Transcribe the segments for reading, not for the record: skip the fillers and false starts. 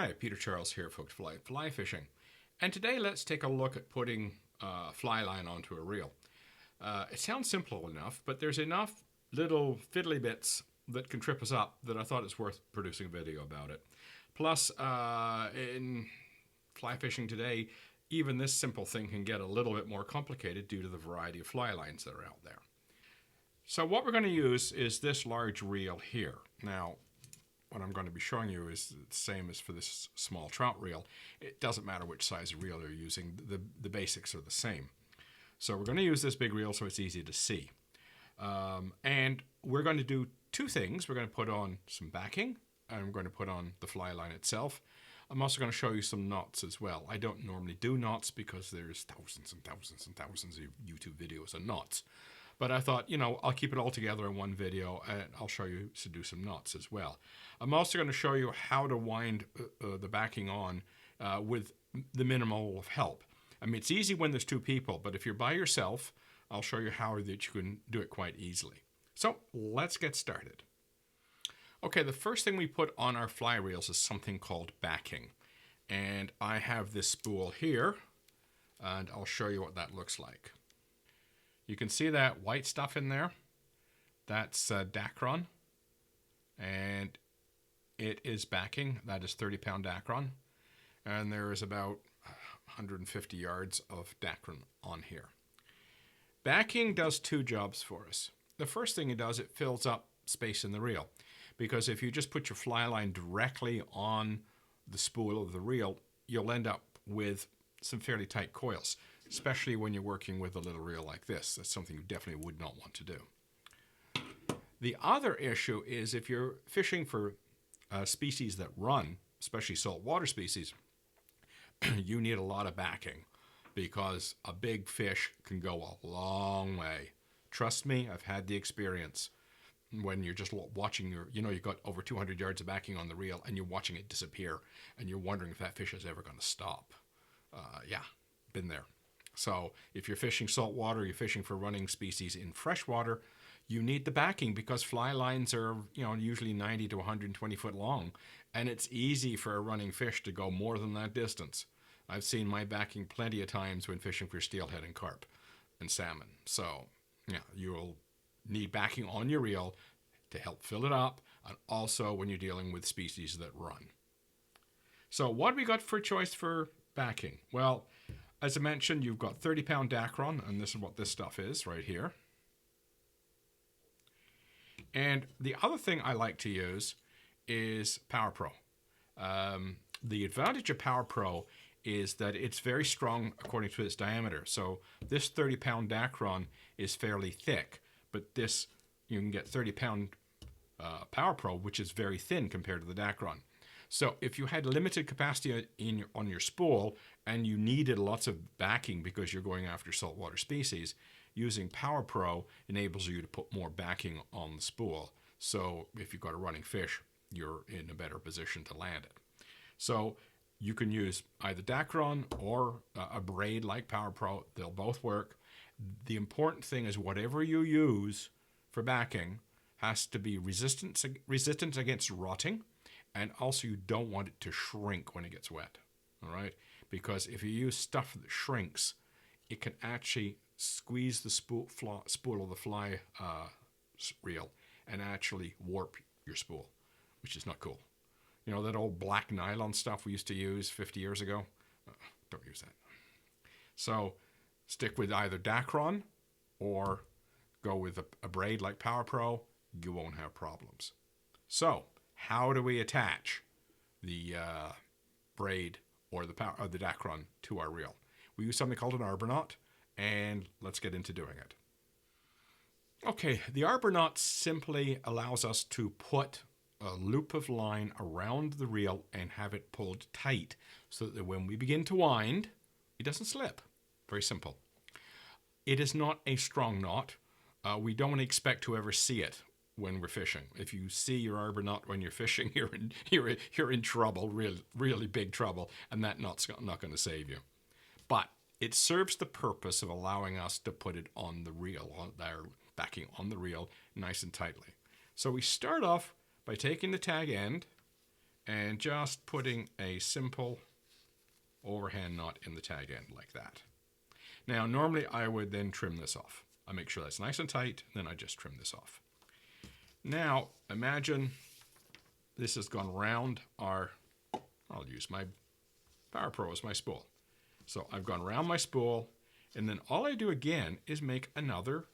Hi, Peter Charles here, folks, fly fishing. And today let's take a look at putting a fly line onto a reel. It sounds simple enough, but there's enough little fiddly bits that can trip us up that I thought it's worth producing a video about it. Plus, in fly fishing today, even this simple thing can get a little bit more complicated due to the variety of fly lines that are out there. So what we're going to use is this large reel here. Now, what I'm going to be showing you is the same as for this small trout reel. It doesn't matter which size reel you're using, the basics are the same. So we're going to use this big reel so it's easy to see. And we're going to do two things. We're going to put on some backing, and I'm going to put on the fly line itself. I'm also going to show you some knots as well. I don't normally do knots because there's thousands and thousands and thousands of YouTube videos on knots. But I thought, I'll keep it all together in one video, and I'll show you to do some knots as well. I'm also going to show you how to wind the backing on with the minimal of help. I mean, it's easy when there's two people, but if you're by yourself, I'll show you how that you can do it quite easily. So let's get started. Okay, the first thing we put on our fly reels is something called backing. And I have this spool here, and I'll show you what that looks like. You can see that white stuff in there. That's Dacron, and it is backing. That is 30-pound Dacron, and there is about 150 yards of Dacron on here. Backing does two jobs for us. The first thing it does, it fills up space in the reel, because if you just put your fly line directly on the spool of the reel, you'll end up with some fairly tight coils, especially when you're working with a little reel like this. That's something you definitely would not want to do. The other issue is if you're fishing for species that run, especially saltwater species, you need a lot of backing because a big fish can go a long way. Trust me, I've had the experience when you're just watching you've got over 200 yards of backing on the reel and you're watching it disappear and you're wondering if that fish is ever going to stop. Yeah, been there. So if you're fishing saltwater, you're fishing for running species in freshwater, you need the backing because fly lines are, usually 90 to 120 foot long, and it's easy for a running fish to go more than that distance. I've seen my backing plenty of times when fishing for steelhead and carp and salmon. So, yeah, you'll need backing on your reel to help fill it up, and also when you're dealing with species that run. So what have we got for choice for backing? Well, as I mentioned, you've got 30-pound Dacron, and this is what this stuff is right here. And the other thing I like to use is Power Pro. The advantage of Power Pro is that it's very strong according to its diameter. So this 30-pound Dacron is fairly thick, but this, you can get 30-pound Power Pro, which is very thin compared to the Dacron. So if you had limited capacity on your spool and you needed lots of backing because you're going after saltwater species, using Power Pro enables you to put more backing on the spool. So if you've got a running fish, you're in a better position to land it. So you can use either Dacron or a braid like Power Pro. They'll both work. The important thing is whatever you use for backing has to be resistant against rotting. And also you don't want it to shrink when it gets wet, all right? Because if you use stuff that shrinks, it can actually squeeze the spool of the fly reel and actually warp your spool, which is not cool. That old black nylon stuff we used to use 50 years ago? Don't use that. So stick with either Dacron or go with a braid like Power Pro. You won't have problems. So how do we attach the braid or the Dacron to our reel? We use something called an arbor knot, and let's get into doing it. Okay, the arbor knot simply allows us to put a loop of line around the reel and have it pulled tight so that when we begin to wind, it doesn't slip. Very simple. It is not a strong knot. We don't expect to ever see it when we're fishing. If you see your arbor knot when you're fishing, you're in trouble, really big trouble, and that knot's not going to save you. But it serves the purpose of allowing us to put it on the reel, backing on the reel nice and tightly. So we start off by taking the tag end and just putting a simple overhand knot in the tag end like that. Now, normally I would then trim this off. I make sure that's nice and tight, then I just trim this off. Now, imagine this has gone round our, I'll use my Power Pro as my spool. So I've gone around my spool, and then all I do again is make another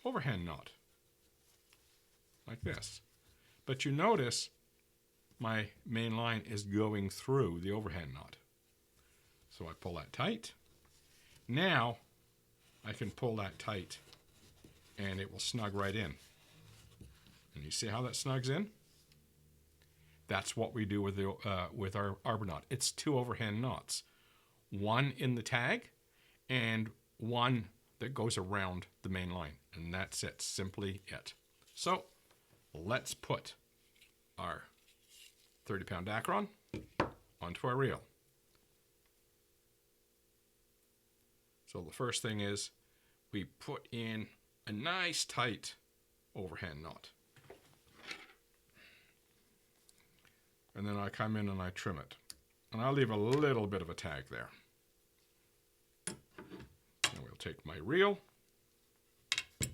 overhand knot, like this. But you notice my main line is going through the overhand knot. So I pull that tight. Now I can pull that tight and it will snug right in. And you see how that snugs in? That's what we do with our arbor knot. It's 2 overhand knots. One in the tag and one that goes around the main line. And that's it, simply it. So let's put our 30-pound Dacron onto our reel. So the first thing is we put in a nice tight overhand knot. And then I come in and I trim it. And I'll leave a little bit of a tag there. And we'll take my reel and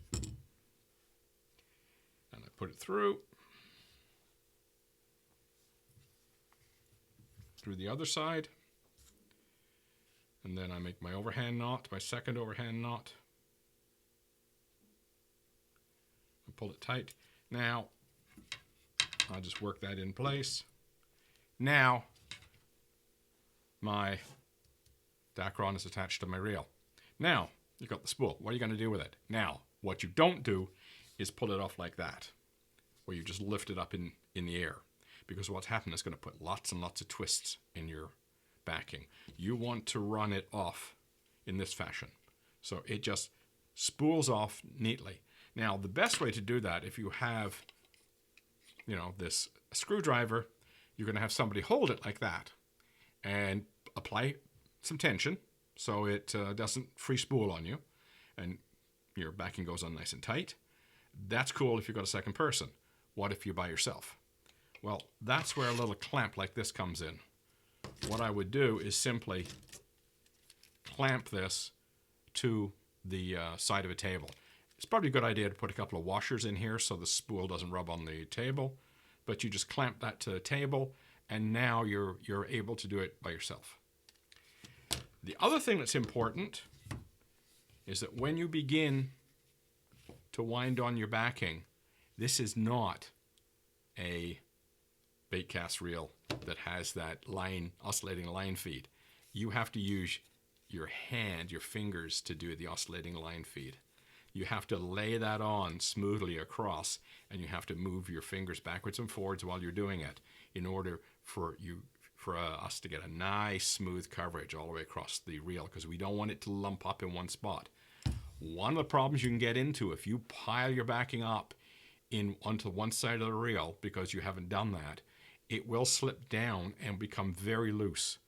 I put it through the other side. And then I make my overhand knot, my second overhand knot. I pull it tight. Now, I'll just work that in place. Now, my Dacron is attached to my reel. Now, you've got the spool. What are you going to do with it? Now, what you don't do is pull it off like that, where you just lift it up in the air. Because what's happened is going to put lots and lots of twists in your backing. You want to run it off in this fashion. So it just spools off neatly. Now, the best way to do that, if you have, this screwdriver, you're going to have somebody hold it like that and apply some tension so it doesn't free spool on you and your backing goes on nice and tight. That's cool if you've got a second person. What if you're by yourself? Well, that's where a little clamp like this comes in. What I would do is simply clamp this to the side of a table. It's probably a good idea to put a couple of washers in here so the spool doesn't rub on the table, but you just clamp that to the table and now you're able to do it by yourself. The other thing that's important is that when you begin to wind on your backing, this is not a bait cast reel that has that oscillating line feed. You have to use your hand, your fingers, to do the oscillating line feed. You have to lay that on smoothly across, and you have to move your fingers backwards and forwards while you're doing it in order for us to get a nice smooth coverage all the way across the reel, because we don't want it to lump up in one spot. One of the problems you can get into if you pile your backing up onto one side of the reel because you haven't done that, it will slip down and become very loose,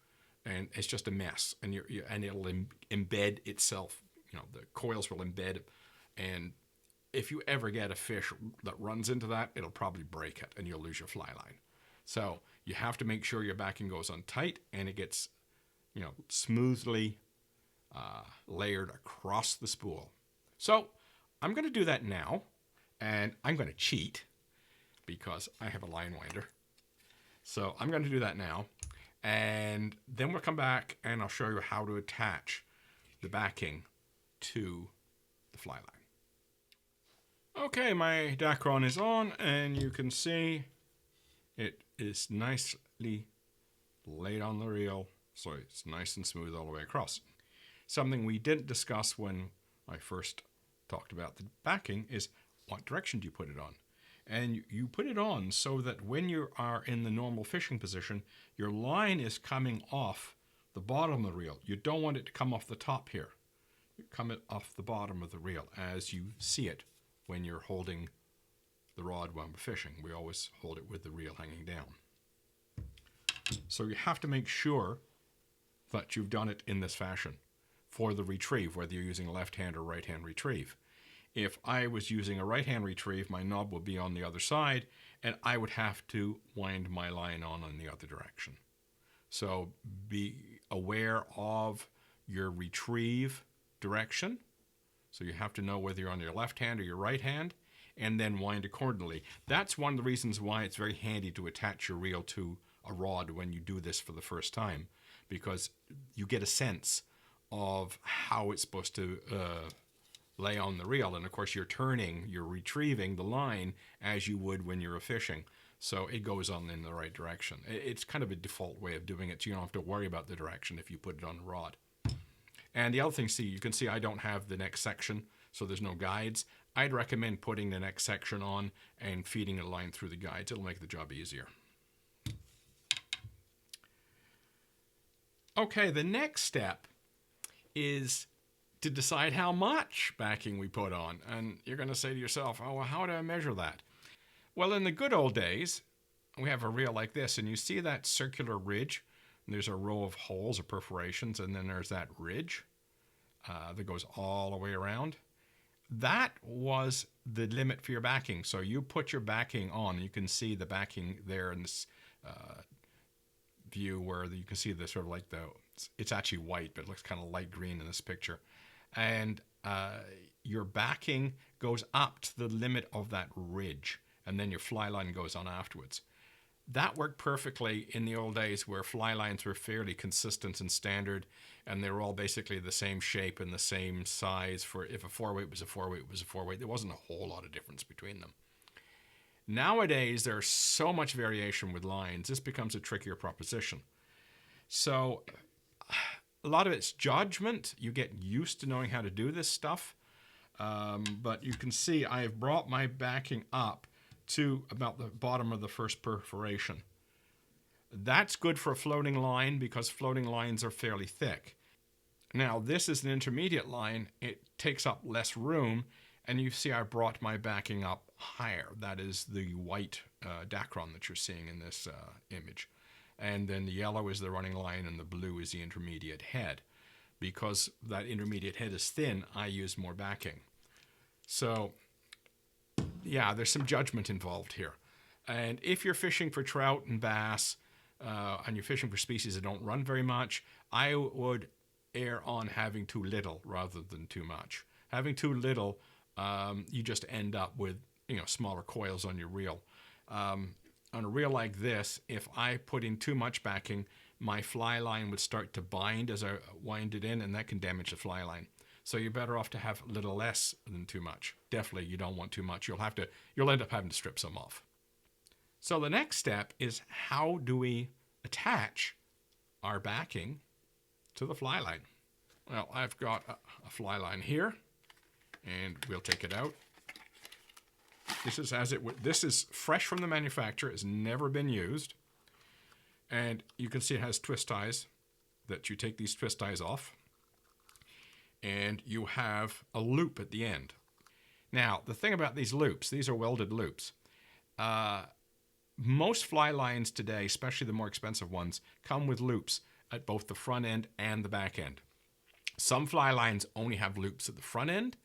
and it's just a mess. And it'll embed itself. The coils will embed, and if you ever get a fish that runs into that, it'll probably break it, and you'll lose your fly line. So you have to make sure your backing goes on tight and it gets, smoothly layered across the spool. So I'm going to do that now, and I'm going to cheat because I have a line winder. So I'm going to do that now, and then we'll come back and I'll show you how to attach the backing to the fly line. Okay, my Dacron is on, and you can see it is nicely laid on the reel, so it's nice and smooth all the way across. Something we didn't discuss when I first talked about the backing is what direction do you put it on? And you put it on so that when you are in the normal fishing position, your line is coming off the bottom of the reel. You don't want it to come off the top here. You come it off the bottom of the reel as you see it when you're holding the rod when we're fishing. We always hold it with the reel hanging down. So you have to make sure that you've done it in this fashion for the retrieve, whether you're using left hand or right hand retrieve. If I was using a right-hand retrieve, my knob would be on the other side, and I would have to wind my line on in the other direction. So be aware of your retrieve direction. So you have to know whether you're on your left hand or your right hand, and then wind accordingly. That's one of the reasons why it's very handy to attach your reel to a rod when you do this for the first time, because you get a sense of how it's supposed to lay on the reel. And of course you're retrieving the line as you would when you're fishing. So it goes on in the right direction. It's kind of a default way of doing it, so you don't have to worry about the direction if you put it on the rod. And the other thing, you can see I don't have the next section, so there's no guides. I'd recommend putting the next section on and feeding a line through the guides. It'll make the job easier. Okay, the next step is to decide how much backing we put on. And you're going to say to yourself, oh, well, how do I measure that? Well, in the good old days, we have a reel like this, and you see that circular ridge. And there's a row of holes or perforations, and then there's that ridge that goes all the way around. That was the limit for your backing. So you put your backing on. You can see the backing there in this view where you can see the sort of like it's actually white, but it looks kind of light green in this picture. And your backing goes up to the limit of that ridge, and then your fly line goes on afterwards. That worked perfectly in the old days where fly lines were fairly consistent and standard, and they were all basically the same shape and the same size. For if a 4-weight was a 4-weight, it was a 4-weight. There wasn't a whole lot of difference between them. Nowadays, there's so much variation with lines, this becomes a trickier proposition. So a lot of it's judgment. You get used to knowing how to do this stuff. But you can see I've brought my backing up to about the bottom of the first perforation. That's good for a floating line because floating lines are fairly thick. Now this is an intermediate line. It takes up less room, and you see I brought my backing up higher. That is the white dacron that you're seeing in this image. And then the yellow is the running line and the blue is the intermediate head. Because that intermediate head is thin, I use more backing. So yeah, there's some judgment involved here. And if you're fishing for trout and bass, and you're fishing for species that don't run very much, I would err on having too little rather than too much. Having too little, you just end up with smaller coils on your reel. On a reel like this, if I put in too much backing, my fly line would start to bind as I wind it in, and that can damage the fly line. So you're better off to have a little less than too much. Definitely you don't want too much. You'll end up having to strip some off. So the next step is, how do we attach our backing to the fly line? Well, I've got a fly line here, and we'll take it out. This is this is fresh from the manufacturer. It's never been used. And you can see it has twist ties that you take these twist ties off. And you have a loop at the end. Now, the thing about these loops, these are welded loops. Most fly lines today, especially the more expensive ones, come with loops at both the front end and the back end. Some fly lines only have loops at the front end,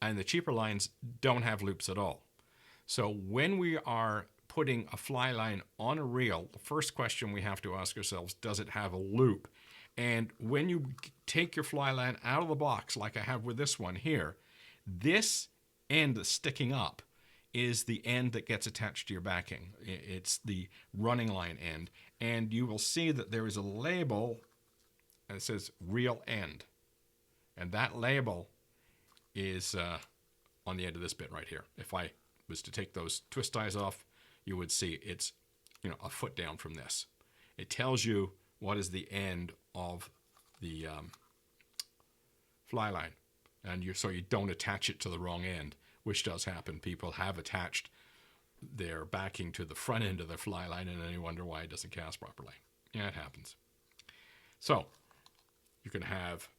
and the cheaper lines don't have loops at all. So when we are putting a fly line on a reel, the first question we have to ask ourselves, does it have a loop? And when you take your fly line out of the box, like I have with this one here, this end that's sticking up is the end that gets attached to your backing. It's the running line end. And you will see that there is a label that says reel end. And that label is on the end of this bit right here. If I was to take those twist ties off, you would see it's a foot down from this. It tells you what is the end of the fly line, and so you don't attach it to the wrong end, which does happen. People have attached their backing to the front end of their fly line, and then you wonder why it doesn't cast properly. Yeah, it happens. So you can have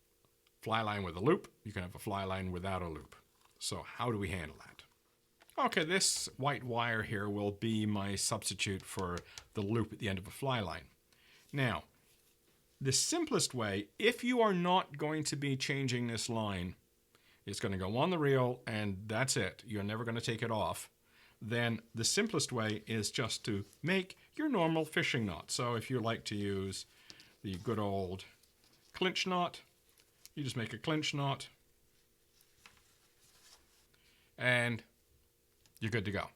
fly line with a loop. You can have a fly line without a loop. So how do we handle that? Okay, this white wire here will be my substitute for the loop at the end of a fly line. Now, the simplest way, if you are not going to be changing this line It's going to go on the reel and that's it. You're never going to take it off. Then the simplest way is just to make your normal fishing knot. So if you like to use the good old clinch knot, you just make a clinch knot and you're good to go.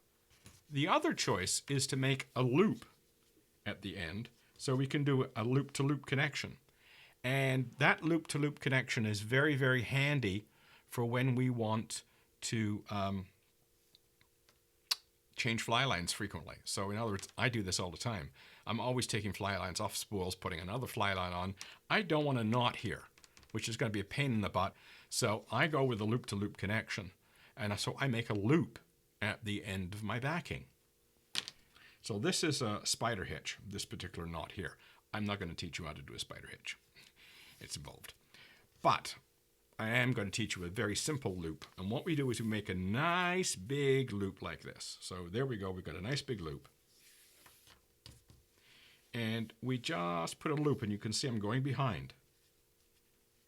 The other choice is to make a loop at the end so we can do a loop-to-loop connection. And that loop-to-loop connection is very, very handy for when we want to change fly lines frequently. So in other words, I do this all the time. I'm always taking fly lines off spools, putting another fly line on. I don't want a knot here, which is going to be a pain in the butt. So I go with a loop-to-loop connection. And so I make a loop at the end of my backing. So this is a spider hitch, this particular knot here. I'm not going to teach you how to do a spider hitch. It's involved. But I am going to teach you a very simple loop. And what we do is we make a nice big loop like this. So there we go. We've got a nice big loop. And we just put a loop, and you can see I'm going behind.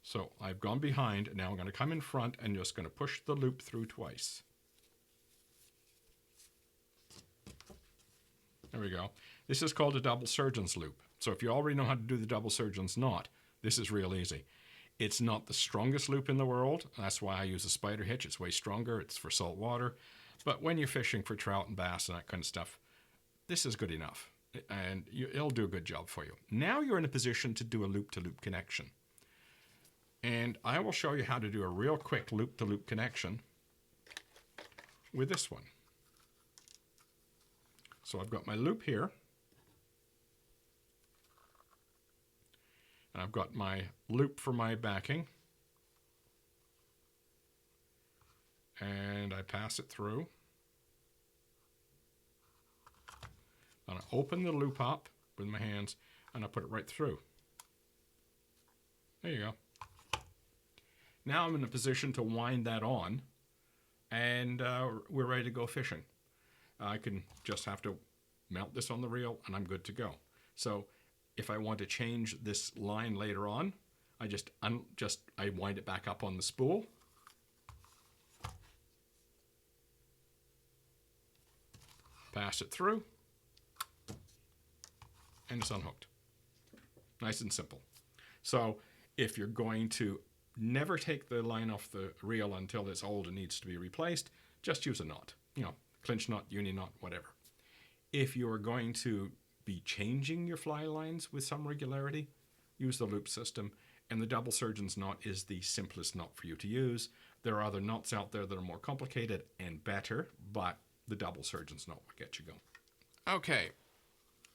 So I've gone behind, and now I'm going to come in front and just going to push the loop through twice. There we go. This is called a double surgeon's loop. So if you already know how to do the double surgeon's knot, this is real easy. It's not the strongest loop in the world. That's why I use a spider hitch. It's way stronger. It's for salt water. But when you're fishing for trout and bass and that kind of stuff, this is good enough. And it'll do a good job for you. Now you're in a position to do a loop-to-loop connection. And I will show you how to do a real quick loop-to-loop connection with this one. So I've got my loop here. And I've got my loop for my backing. And I pass it through. And I open the loop up with my hands and I put it right through. There you go. Now I'm in a position to wind that on and we're ready to go fishing. I can just have to mount this on the reel and I'm good to go. So if I want to change this line later on, I wind it back up on the spool. Pass it through. And it's unhooked. Nice and simple. So if you're going to never take the line off the reel until it's old and needs to be replaced, just use a knot. You know, clinch knot, uni knot, whatever. If you're going to be changing your fly lines with some regularity, use the loop system. And the double surgeon's knot is the simplest knot for you to use. There are other knots out there that are more complicated and better, but the double surgeon's knot will get you going. Okay.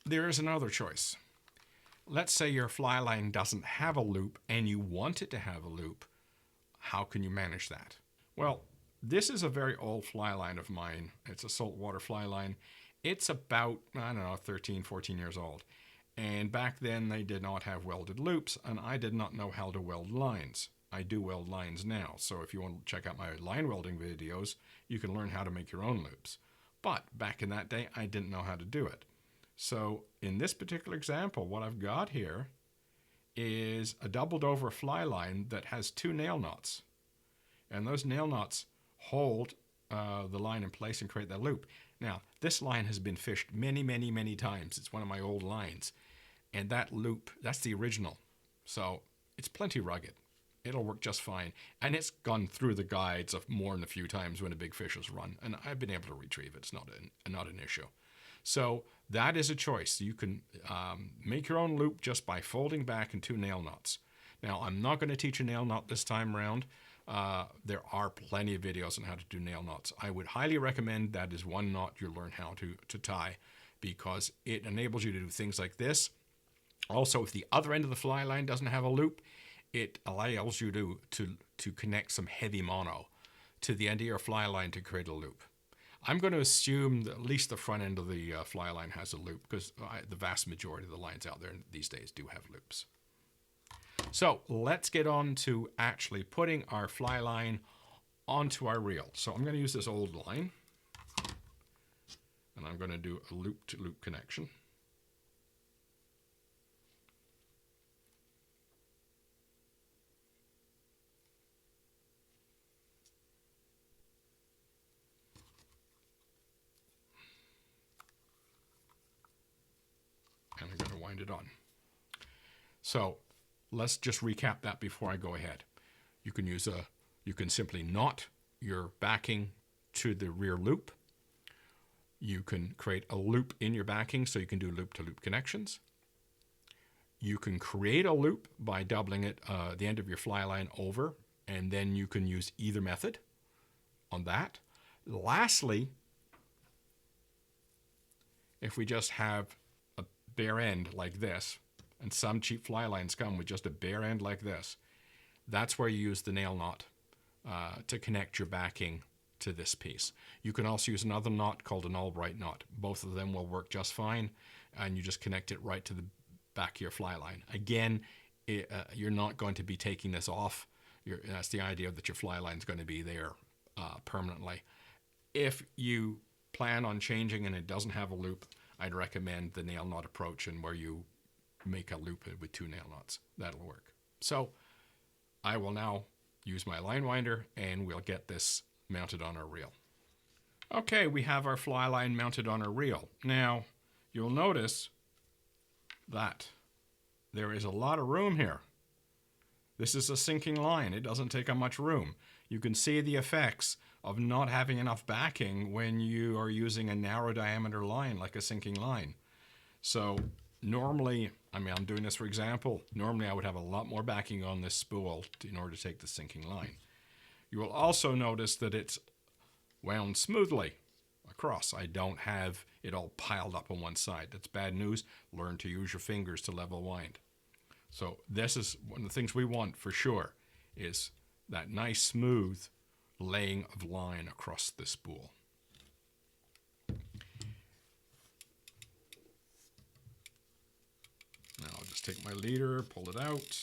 There is another choice. Let's say your fly line doesn't have a loop and you want it to have a loop. How can you manage that? Well, this is a very old fly line of mine. It's a saltwater fly line. It's about, 13, 14 years old. And back then they did not have welded loops and I did not know how to weld lines. I do weld lines now. So if you want to check out my line welding videos, you can learn how to make your own loops. But back in that day, I didn't know how to do it. So in this particular example, what I've got here is a doubled over fly line that has two nail knots. And those nail knots hold the line in place and create that loop. Now, this line has been fished many, many, many times. It's one of my old lines. And that loop, that's the original. So it's plenty rugged. It'll work just fine. And it's gone through the guides of more than a few times when a big fish has run. And I've been able to retrieve it. It's not an issue. So that is a choice. You can make your own loop just by folding back in two nail knots. Now, I'm not going to teach a nail knot this time around. There are plenty of videos on how to do nail knots. I would highly recommend that is one knot you learn how to tie because it enables you to do things like this. Also, if the other end of the fly line doesn't have a loop, it allows you to connect some heavy mono to the end of your fly line to create a loop. I'm going to assume that at least the front end of the fly line has a loop because the vast majority of the lines out there these days do have loops. So let's get on to actually putting our fly line onto our reel. So I'm going to use this old line and I'm going to do a loop-to-loop connection. wind it on. So let's just recap that before I go ahead. You can simply knot your backing to the rear loop. You can create a loop in your backing so you can do loop-to-loop connections. You can create a loop by doubling it, the end of your fly line over, and then you can use either method on that. Lastly, if we just have a bare end like this, and some cheap fly lines come with just a bare end like this, that's where you use the nail knot to connect your backing to this piece. You can also use another knot called an Albright knot. Both of them will work just fine, and you just connect it right to the back of your fly line. Again, you're not going to be taking this off. That's the idea, that your fly line is going to be there permanently. If you plan on changing and it doesn't have a loop, I'd recommend the nail knot approach, and where you make a loop with 2 nail knots. That'll work. So I will now use my line winder, and we'll get this mounted on our reel. Okay, we have our fly line mounted on our reel. Now, you'll notice that there is a lot of room here. This is a sinking line. It doesn't take up much room. You can see the effects of not having enough backing when you are using a narrow diameter line like a sinking line. So normally, I'm doing this for example, normally I would have a lot more backing on this spool in order to take the sinking line. You will also notice that it's wound smoothly across. I don't have it all piled up on one side. That's bad news. Learn to use your fingers to level wind. So this is one of the things we want for sure, is that nice smooth laying of line across the spool. Now I'll just take my leader, pull it out,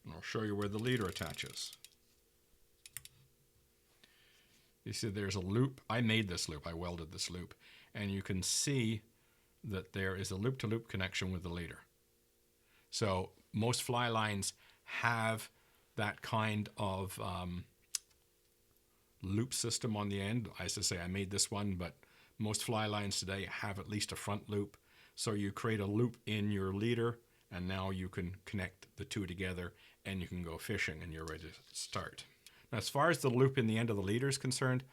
and I'll show you where the leader attaches. You see there's a loop. I made this loop. I welded this loop. And you can see that there is a loop-to-loop connection with the leader. So most fly lines have that kind of loop system on the end. As I say, I made this one, but most fly lines today have at least a front loop. So you create a loop in your leader, and now you can connect the two together, and you can go fishing, and you're ready to start. Now, as far as the loop in the end of the leader is concerned,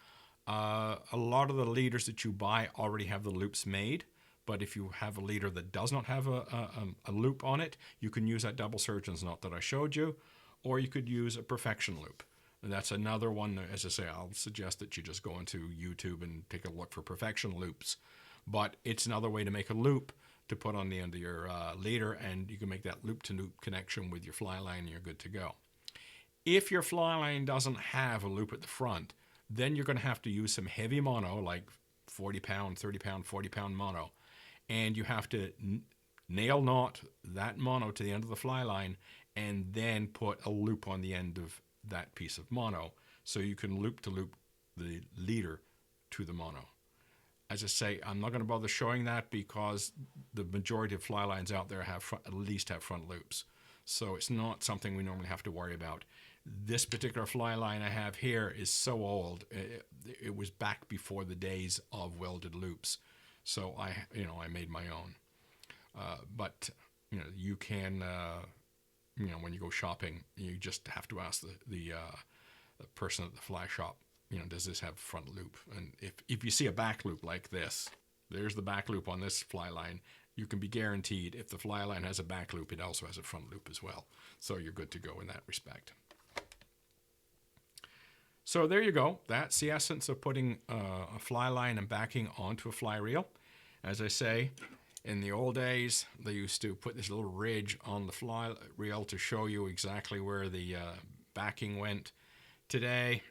a lot of the leaders that you buy already have the loops made. But if you have a leader that does not have a loop on it, you can use that double surgeon's knot that I showed you, or you could use a perfection loop. And that's another one. As I say, I'll suggest that you just go into YouTube and take a look for perfection loops. But it's another way to make a loop to put on the end of your leader, and you can make that loop-to-loop connection with your fly line, and you're good to go. If your fly line doesn't have a loop at the front, then you're going to have to use some heavy mono, like 40 pound, 30 pound, 40 pound mono. And you have to nail knot that mono to the end of the fly line, and then put a loop on the end of that piece of mono, so you can loop to loop the leader to the mono. As I say, I'm not going to bother showing that because the majority of fly lines out there have at least have front loops. So it's not something we normally have to worry about. This particular fly line I have here is so old. It was back before the days of welded loops. So I made my own. But you can, when you go shopping, you just have to ask the person at the fly shop, does this have front loop? And if you see a back loop like this, there's the back loop on this fly line. You can be guaranteed if the fly line has a back loop, it also has a front loop as well. So you're good to go in that respect. So there you go. That's the essence of putting a fly line and backing onto a fly reel. As I say, in the old days, they used to put this little ridge on the fly reel to show you exactly where the backing went. Today,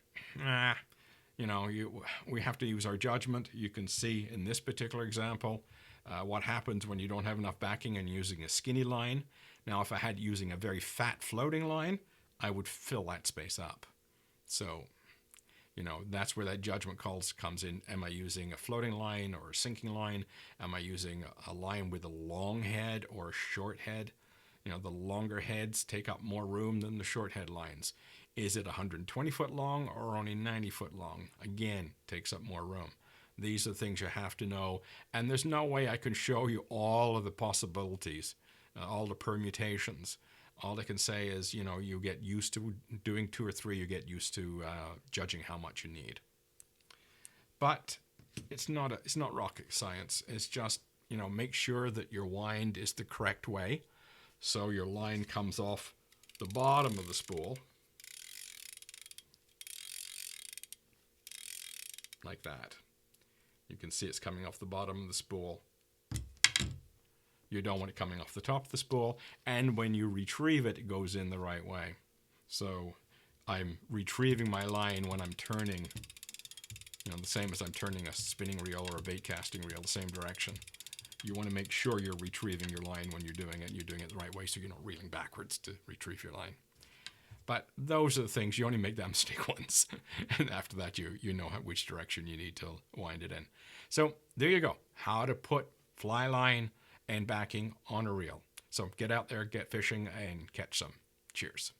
we have to use our judgment. You can see in this particular example what happens when you don't have enough backing and using a skinny line. Now, if I had using a very fat floating line, I would fill that space up. So, that's where that judgment calls comes in. Am I using a floating line or a sinking line? Am I using a line with a long head or a short head? The longer heads take up more room than the short head lines. Is it 120 foot long or only 90 foot long? Again, takes up more room. These are things you have to know. And there's no way I can show you all of the possibilities, all the permutations. All I can say is, you get used to doing 2 or 3, you get used to judging how much you need. But it's not rocket science. It's just, make sure that your wind is the correct way. So your line comes off the bottom of the spool, like that. You can see it's coming off the bottom of the spool. You don't want it coming off the top of the spool. And when you retrieve it, it goes in the right way. So I'm retrieving my line when I'm turning, the same as I'm turning a spinning reel or a bait casting reel, the same direction. You want to make sure you're retrieving your line when you're doing it. You're doing it the right way so you're not reeling backwards to retrieve your line. But those are the things, you only make that mistake once. And after that, you know which direction you need to wind it in. So there you go. How to put fly line and backing on a reel. So get out there, get fishing, and catch some. Cheers.